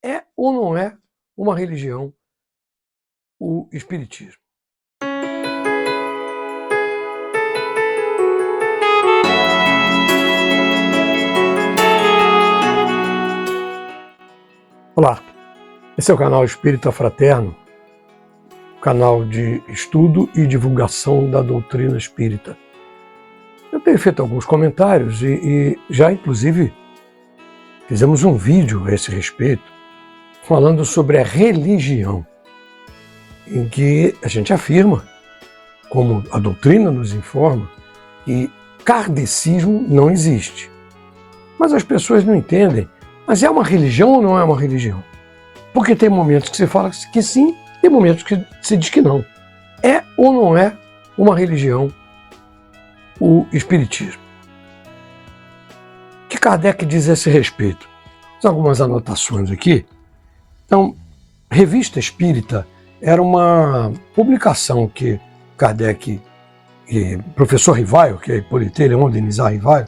É ou não é uma religião o espiritismo? Olá, esse é o canal Espírita Fraterno, canal de estudo e divulgação da doutrina espírita. Eu tenho feito alguns comentários e já inclusive fizemos um vídeo a esse respeito, falando sobre a religião, em que a gente afirma, como a doutrina nos informa, que kardecismo não existe. Mas as pessoas não entendem. Mas é uma religião ou não é uma religião? Porque tem momentos que se fala que sim, tem momentos que se diz que não. É ou não é uma religião o espiritismo? O que Kardec diz a esse respeito? Fiz algumas anotações aqui. Então, Revista Espírita era uma publicação que Kardec e professor Rivaio, que é Hippolyte Léon Denis Rivaio,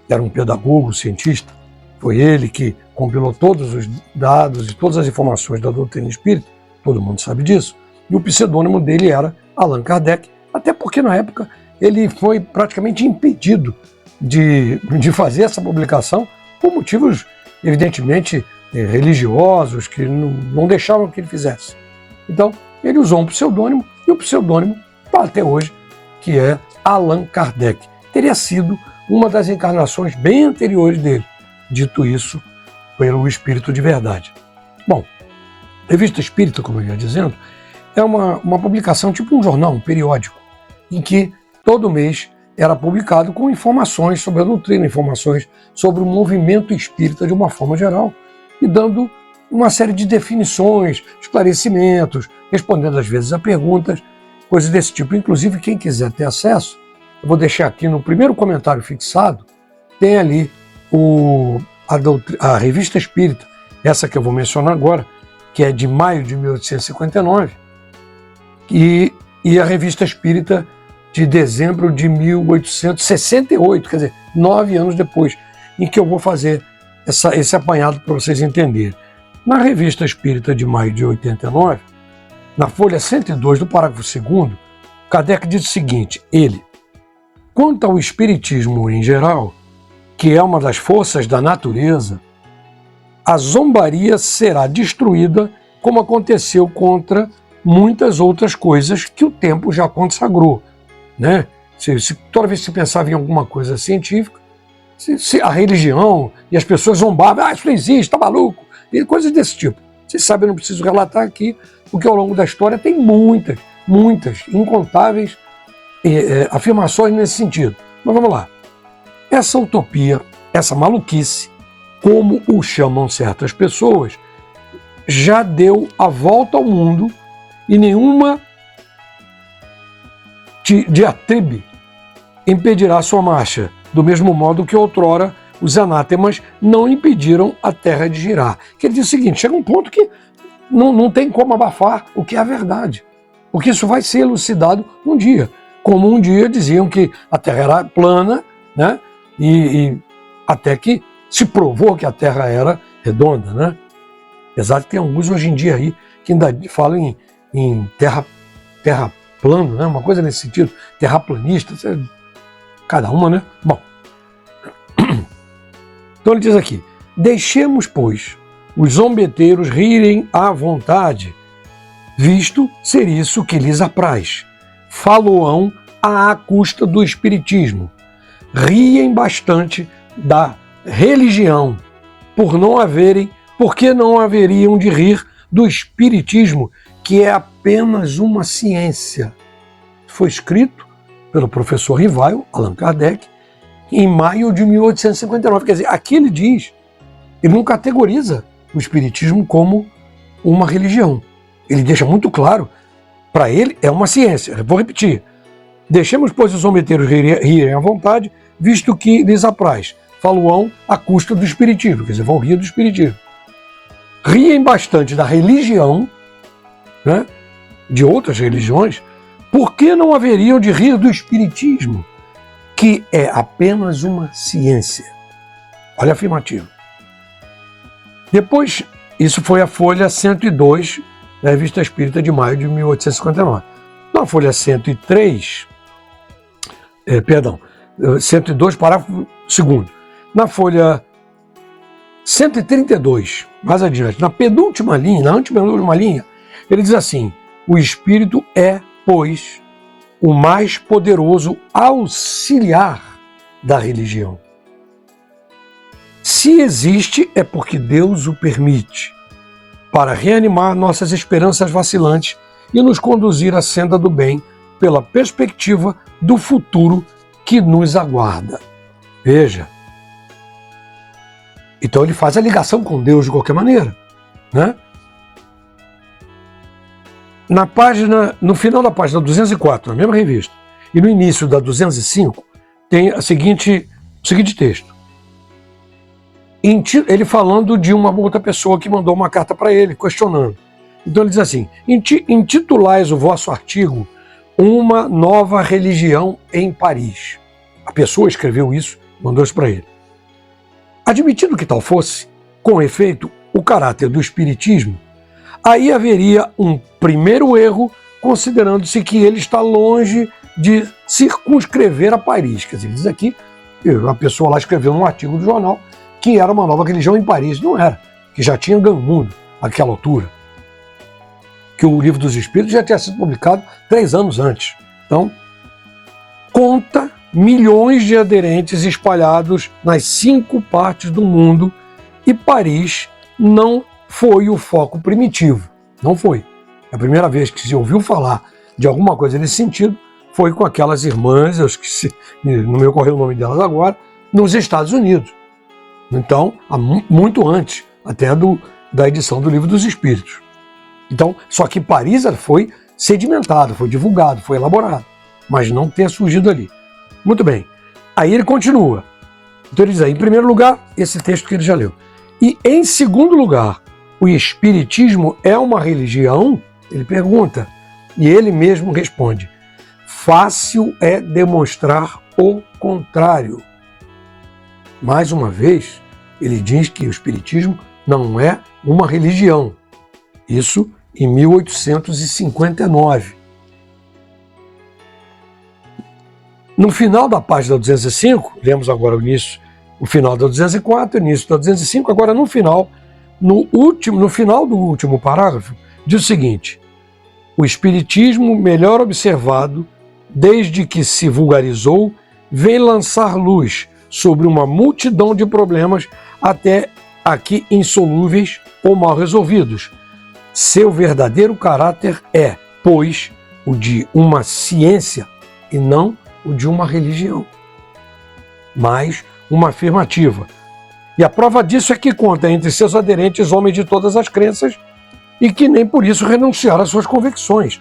era um pedagogo, cientista, foi ele que compilou todos os dados e todas as informações da doutrina espírita, todo mundo sabe disso, e o pseudônimo dele era Allan Kardec, até porque na época ele foi praticamente impedido de fazer essa publicação por motivos evidentemente religiosos que não deixavam que ele fizesse. Então ele usou um pseudônimo e o pseudônimo está até hoje, que é Allan Kardec. Teria sido uma das encarnações bem anteriores dele, dito isso pelo Espírito de Verdade. Bom, Revista Espírita, como eu ia dizendo, é uma publicação tipo um jornal, um periódico, em que todo mês era publicado com informações sobre a doutrina, informações sobre o movimento espírita de uma forma geral, e dando uma série de definições, esclarecimentos, respondendo às vezes a perguntas, coisas desse tipo. Inclusive, quem quiser ter acesso, eu vou deixar aqui no primeiro comentário fixado, tem ali a Revista Espírita, essa que eu vou mencionar agora, que é de maio de 1859, e a Revista Espírita de dezembro de 1868, quer dizer, 9 anos depois, em que eu vou fazer esse apanhado para vocês entenderem. Na Revista Espírita de maio de 89, na folha 102 do parágrafo 2º, Kardec diz o seguinte, quanto ao espiritismo em geral, que é uma das forças da natureza, a zombaria será destruída como aconteceu contra muitas outras coisas que o tempo já consagrou, né? Toda vez que se pensava em alguma coisa científica, se a religião e as pessoas zombavam, isso não existe, está maluco, e coisas desse tipo. Vocês sabem, eu não preciso relatar aqui, porque ao longo da história tem muitas, incontáveis afirmações nesse sentido. Mas vamos lá. Essa utopia, essa maluquice, como o chamam certas pessoas, já deu a volta ao mundo e nenhuma diatribe impedirá sua marcha, do mesmo modo que outrora os anátemas não impediram a Terra de girar. Quer dizer o seguinte, chega um ponto que não tem como abafar o que é a verdade, porque isso vai ser elucidado um dia, como um dia diziam que a Terra era plana, né? E até que se provou que a Terra era redonda, né? Apesar de que tem alguns hoje em dia aí que ainda falam em terra plano, né? Uma coisa nesse sentido, terraplanista, cada uma, né? Bom, então ele diz aqui, deixemos, pois, os zombeteiros rirem à vontade, visto ser isso que lhes apraz. Faloão à custa do espiritismo. Riem bastante da religião, porque não haveriam de rir do espiritismo, que é apenas uma ciência. Foi escrito pelo professor Rivaio, Allan Kardec, em maio de 1859. Quer dizer, aqui ele diz, ele não categoriza o espiritismo como uma religião. Ele deixa muito claro, para ele é uma ciência. Vou repetir. Deixemos, pois, os zombeteiros rirem à vontade, visto que lhes apraz. Faloão à custa do espiritismo, quer dizer, vão rir do espiritismo. Riem bastante da religião, né, de outras religiões, por que não haveriam de rir do espiritismo, que é apenas uma ciência? Olha a afirmativa. Depois Isso foi a folha 102 da Revista Espírita de maio de 1859. Na folha 103, 102, parágrafo 2º. Na folha 132, mais adiante, na penúltima linha, na antepenúltima linha, ele diz assim: o Espírito é, pois, o mais poderoso auxiliar da religião. Se existe, é porque Deus o permite, para reanimar nossas esperanças vacilantes e nos conduzir à senda do bem pela perspectiva do futuro que nos aguarda. Veja. Então ele faz a ligação com Deus de qualquer maneira, né? No final da página 204, na mesma revista, e no início da 205, tem o seguinte texto. Ele falando de uma outra pessoa que mandou uma carta para ele, questionando. Então ele diz assim: intitulais o vosso artigo Uma Nova Religião em Paris. A pessoa escreveu isso, mandou isso para ele. Admitindo que tal fosse, com efeito, o caráter do espiritismo, aí haveria um primeiro erro, considerando-se que ele está longe de circunscrever a Paris. Quer dizer, diz aqui, a pessoa lá escreveu num artigo do jornal que era uma nova religião em Paris. Não era, que já tinha ganho o mundo àquela altura. Que o Livro dos Espíritos já tinha sido publicado 3 anos antes. Então, conta milhões de aderentes espalhados nas 5 partes do mundo, e Paris não foi o foco primitivo. Não foi. A primeira vez que se ouviu falar de alguma coisa nesse sentido foi com aquelas irmãs, eu esqueci, não me ocorreu o nome delas agora, nos Estados Unidos. Então, muito antes até da edição do Livro dos Espíritos. Então, só que Paris foi sedimentado, foi divulgado, foi elaborado, mas não ter surgido ali. Muito bem. Aí ele continua. Então ele diz aí, em primeiro lugar, esse texto que ele já leu. E em segundo lugar, o Espiritismo é uma religião? Ele pergunta. E ele mesmo responde: fácil é demonstrar o contrário. Mais uma vez, ele diz que o Espiritismo não é uma religião. Isso em 1859. No final da página 205, lemos agora o final da 204, o início da 205, agora no final do último parágrafo, diz o seguinte: o Espiritismo, melhor observado, desde que se vulgarizou, vem lançar luz sobre uma multidão de problemas até aqui insolúveis ou mal resolvidos. Seu verdadeiro caráter é, pois, o de uma ciência e não o de uma religião, mas uma afirmativa. E a prova disso é que conta entre seus aderentes homens de todas as crenças e que nem por isso renunciaram às suas convicções.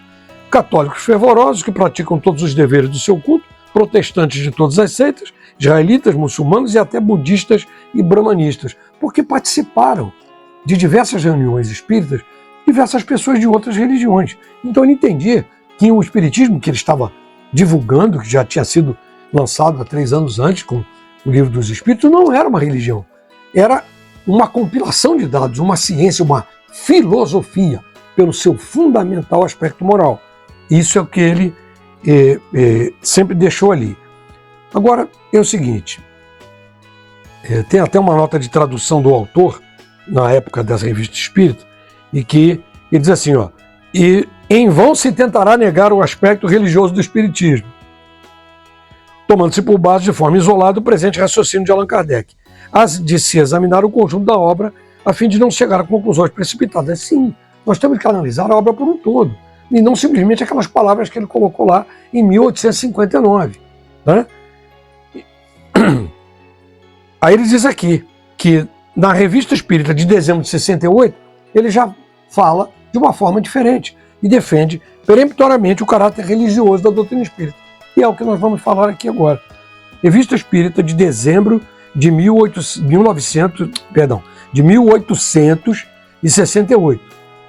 Católicos fervorosos que praticam todos os deveres do seu culto, protestantes de todas as seitas, israelitas, muçulmanos e até budistas e brahmanistas, porque participaram de diversas reuniões espíritas, diversas pessoas de outras religiões. Então ele entendia que o espiritismo que ele estava divulgando, que já tinha sido lançado há 3 anos antes com o Livro dos Espíritos, não era uma religião. Era uma compilação de dados, uma ciência, uma filosofia, pelo seu fundamental aspecto moral. Isso é o que ele sempre deixou ali. Agora, é o seguinte, tem até uma nota de tradução do autor, na época das revistas espíritas, e que ele diz assim, ó, e em vão se tentará negar o aspecto religioso do espiritismo, tomando-se por base de forma isolada o presente raciocínio de Allan Kardec, as de se examinar o conjunto da obra a fim de não chegar a conclusões precipitadas. Sim, nós temos que analisar a obra por um todo, e não simplesmente aquelas palavras que ele colocou lá em 1859. Né? Aí ele diz aqui que na Revista Espírita de dezembro de 68, ele já fala de uma forma diferente e defende peremptoriamente o caráter religioso da doutrina espírita. E é o que nós vamos falar aqui agora. Revista Espírita de dezembro de 1868,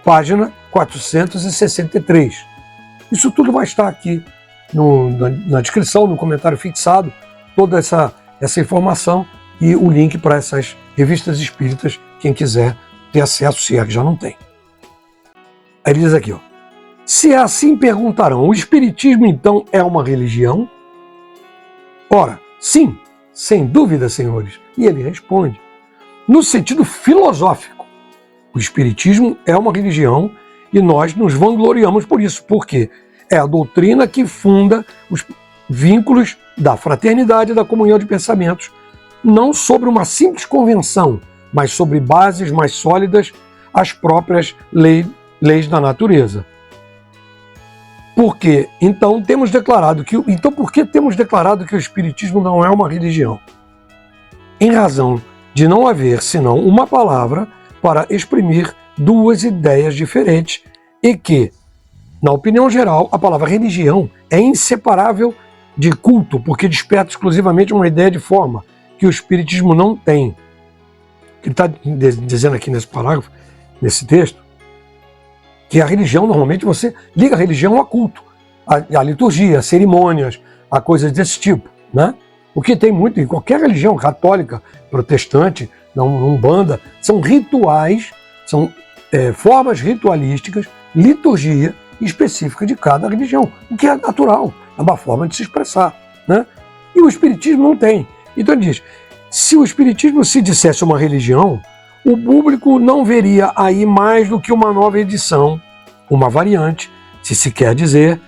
página 463. Isso tudo vai estar aqui na descrição, no comentário fixado, toda essa informação e o link para essas revistas espíritas, quem quiser ter acesso, se é que já não tem. Aí ele diz aqui, ó, se é assim perguntarão, o Espiritismo então é uma religião? Ora, sim, sem dúvida, senhores. E ele responde, no sentido filosófico, o Espiritismo é uma religião e nós nos vangloriamos por isso, porque é a doutrina que funda os vínculos da fraternidade e da comunhão de pensamentos, não sobre uma simples convenção, mas sobre bases mais sólidas, as próprias leis da natureza. Por que temos declarado que o Espiritismo não é uma religião? Em razão de não haver senão uma palavra para exprimir duas ideias diferentes e que, na opinião geral, a palavra religião é inseparável de culto, porque desperta exclusivamente uma ideia de forma que o Espiritismo não tem. Ele está dizendo aqui nesse parágrafo, nesse texto, que a religião, normalmente você liga a religião a culto, a liturgia, a cerimônias, a coisas desse tipo, né? O que tem muito em qualquer religião, católica, protestante, umbanda, são rituais, são formas ritualísticas, liturgia específica de cada religião, o que é natural, é uma forma de se expressar, né? E o Espiritismo não tem. Então ele diz, se o Espiritismo se dissesse uma religião, o público não veria aí mais do que uma nova edição, uma variante, se quer dizer,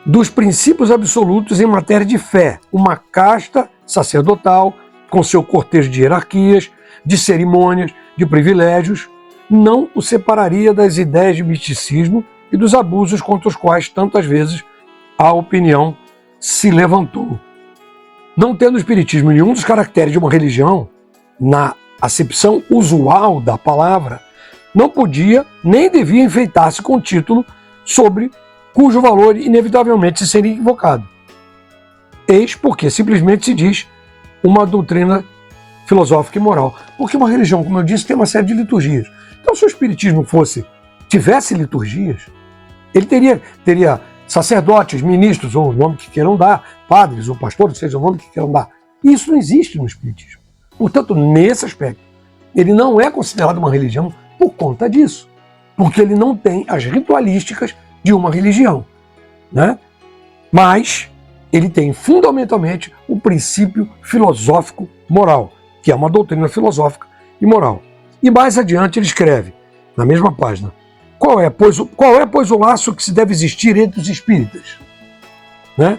dos princípios absolutos em matéria de fé, uma casta sacerdotal com seu cortejo de hierarquias, de cerimônias, de privilégios, não o separaria das ideias de misticismo e dos abusos contra os quais tantas vezes a opinião se levantou. Não tendo o Espiritismo nenhum dos caracteres de uma religião, na acepção usual da palavra, não podia nem devia enfeitar-se com título sobre cujo valor inevitavelmente seria invocado. Eis porque simplesmente se diz uma doutrina filosófica e moral. Porque uma religião, como eu disse, tem uma série de liturgias. Então, se o Espiritismo tivesse liturgias, ele teria sacerdotes, ministros, ou o nome que queiram dar, padres ou pastores, seja o nome que queiram dar. Isso não existe no Espiritismo. Portanto, nesse aspecto, ele não é considerado uma religião por conta disso. Porque ele não tem as ritualísticas de uma religião, né? Mas ele tem fundamentalmente o princípio filosófico moral, que é uma doutrina filosófica e moral. E mais adiante ele escreve, na mesma página, qual é, pois, o laço que se deve existir entre os espíritas? Né?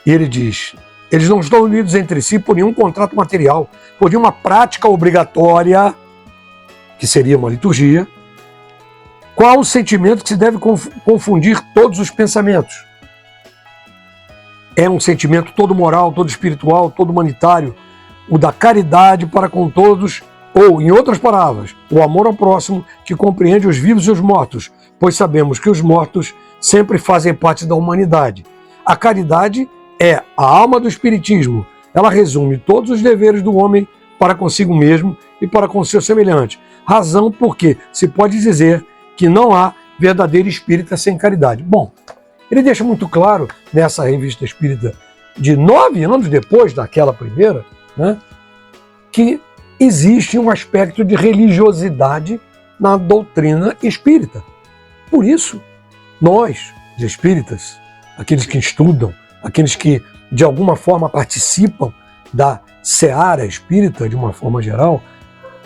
E ele diz, eles não estão unidos entre si por nenhum contrato material, por nenhuma prática obrigatória, que seria uma liturgia. Qual o sentimento que se deve confundir todos os pensamentos? É um sentimento todo moral, todo espiritual, todo humanitário, o da caridade para com todos, ou, em outras palavras, o amor ao próximo que compreende os vivos e os mortos, pois sabemos que os mortos sempre fazem parte da humanidade. A caridade é a alma do Espiritismo. Ela resume todos os deveres do homem para consigo mesmo e para com seu semelhante. Razão porque se pode dizer que não há verdadeiro espírita sem caridade. Bom, ele deixa muito claro nessa revista espírita de 9 anos depois daquela primeira, né, que existe um aspecto de religiosidade na doutrina espírita. Por isso, nós, os espíritas, aqueles que estudam, aqueles que de alguma forma participam da seara espírita de uma forma geral,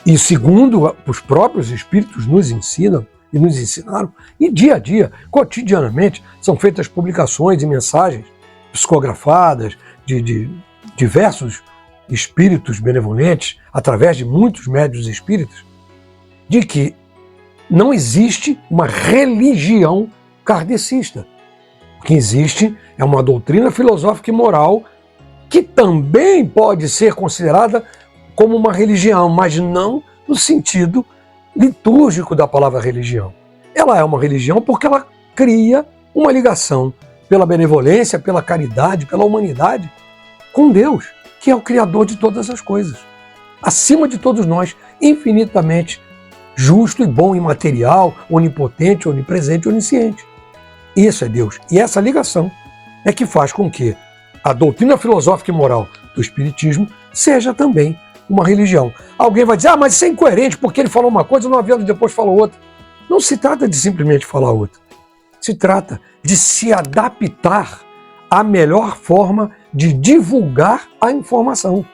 e segundo os próprios espíritos nos ensinam, e nos ensinaram, e dia a dia, cotidianamente, são feitas publicações e mensagens psicografadas de diversos espíritos benevolentes, através de muitos médiuns espíritas, de que não existe uma religião kardecista. O que existe é uma doutrina filosófica e moral que também pode ser considerada como uma religião, mas não no sentido litúrgico da palavra religião. Ela é uma religião porque ela cria uma ligação pela benevolência, pela caridade, pela humanidade com Deus, que é o Criador de todas as coisas. Acima de todos nós, infinitamente justo e bom, imaterial, onipotente, onipresente, onisciente. Isso é Deus. E essa ligação é que faz com que a doutrina filosófica e moral do Espiritismo seja também uma religião. Alguém vai dizer, ah, mas isso é incoerente, porque ele falou uma coisa, 9 anos depois falou outra. Não se trata de simplesmente falar outra. Se trata de se adaptar à melhor forma de divulgar a informação.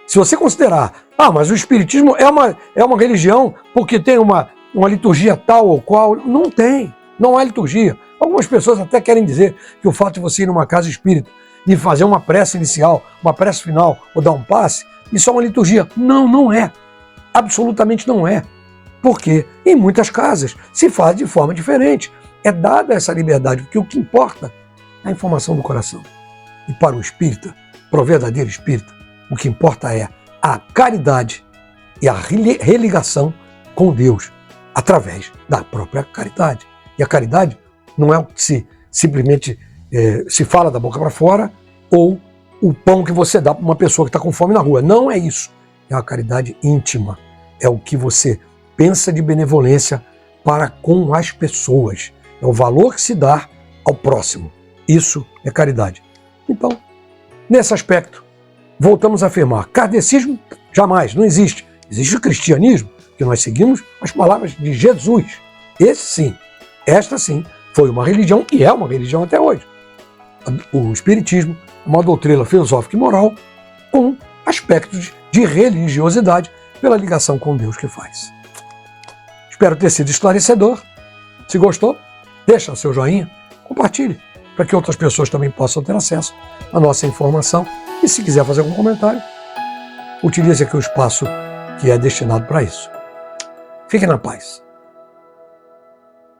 Se você considerar, ah, mas o Espiritismo é uma religião porque tem uma liturgia tal ou qual, não tem, não há liturgia. Algumas pessoas até querem dizer que o fato de você ir numa casa espírita e fazer uma prece inicial, uma prece final ou dar um passe, isso é uma liturgia. Não, não é. Absolutamente não é. Porque em muitas casas se faz de forma diferente. É dada essa liberdade, porque o que importa é a informação do coração. E para o espírita, para o verdadeiro espírita, o que importa é a caridade e a religação com Deus através da própria caridade. E a caridade não é o que simplesmente se fala da boca para fora ou o pão que você dá para uma pessoa que está com fome na rua. Não é isso. É a caridade íntima. É o que você pensa de benevolência para com as pessoas. É o valor que se dá ao próximo. Isso é caridade. Então, nesse aspecto, voltamos a afirmar, kardecismo jamais, não existe. Existe o cristianismo, que nós seguimos as palavras de Jesus. Esse sim, esta sim, foi uma religião e é uma religião até hoje. O Espiritismo é uma doutrina filosófica e moral com aspectos de religiosidade pela ligação com Deus que faz. Espero ter sido esclarecedor. Se gostou, deixa o seu joinha, compartilhe, para que outras pessoas também possam ter acesso à nossa informação. E se quiser fazer algum comentário, utilize aqui o espaço que é destinado para isso. Fique na paz.